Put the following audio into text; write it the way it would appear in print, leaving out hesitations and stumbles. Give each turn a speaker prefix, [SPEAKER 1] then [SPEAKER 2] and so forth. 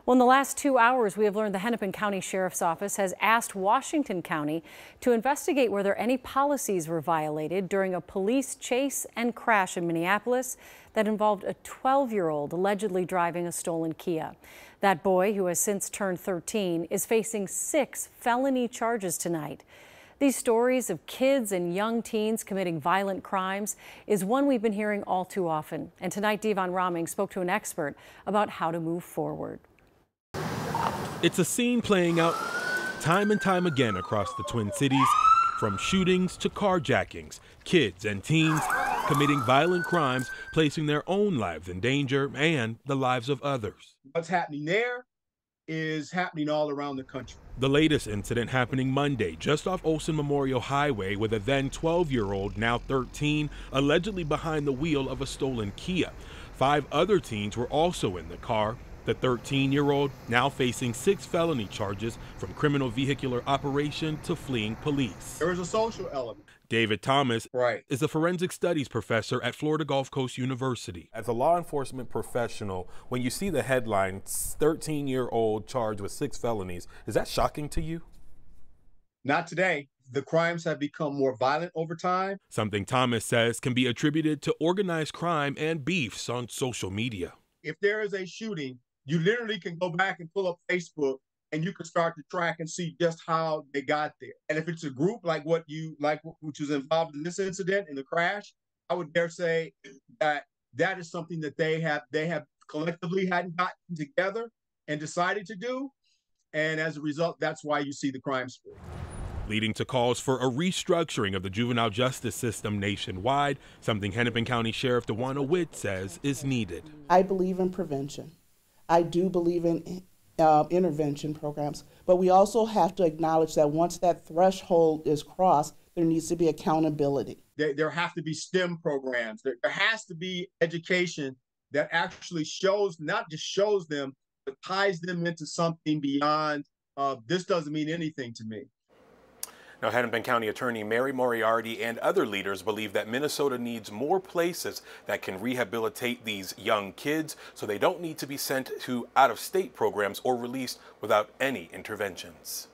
[SPEAKER 1] Well, in the last 2 hours, we have learned the Hennepin County Sheriff's Office has asked Washington County to investigate whether any policies were violated during a police chase and crash in Minneapolis that involved a 12-year-old allegedly driving a stolen Kia. That boy, who has since turned 13, is facing 6 felony charges tonight. These stories of kids and young teens committing violent crimes is one we've been hearing all too often. And tonight, Devon Rahming spoke to an expert about how to move forward.
[SPEAKER 2] It's a scene playing out time and time again across the Twin Cities, from shootings to carjackings, kids and teens committing violent crimes, placing their own lives in danger and the lives of others.
[SPEAKER 3] What's happening there is happening all around the country.
[SPEAKER 2] The latest incident happening Monday, just off Olson Memorial Highway, with a then 12-year-old, now 13, allegedly behind the wheel of a stolen Kia. 5 other teens were also in the car. The 13-year-old now facing 6 felony charges, from criminal vehicular operation to fleeing police.
[SPEAKER 3] There is a social element.
[SPEAKER 2] David Thomas
[SPEAKER 3] Right.
[SPEAKER 2] is a forensic studies professor at Florida Gulf Coast University. As a law enforcement professional, when you see the headline, 13-year-old charged with 6 felonies, is that shocking to you?
[SPEAKER 3] Not today. The crimes have become more violent over time.
[SPEAKER 2] Something Thomas says can be attributed to organized crime and beefs on social media.
[SPEAKER 3] If there is a shooting, you literally can go back and pull up Facebook and you can start to track and see just how they got there. And if it's a group like which was involved in this incident, in the crash, I would dare say that that is something that they have collectively hadn't gotten together and decided to do. And as a result, that's why you see the crime spree.
[SPEAKER 2] Leading to calls for a restructuring of the juvenile justice system nationwide, something Hennepin County Sheriff DeWanna Witt says is needed.
[SPEAKER 4] I believe in prevention. I do believe in intervention programs, but we also have to acknowledge that once that threshold is crossed, there needs to be accountability.
[SPEAKER 3] There have to be STEM programs. There has to be education that actually shows, not just shows them, but ties them into something beyond, this doesn't mean anything to me.
[SPEAKER 2] Now, Hennepin County Attorney Mary Moriarty and other leaders believe that Minnesota needs more places that can rehabilitate these young kids so they don't need to be sent to out-of-state programs or released without any interventions.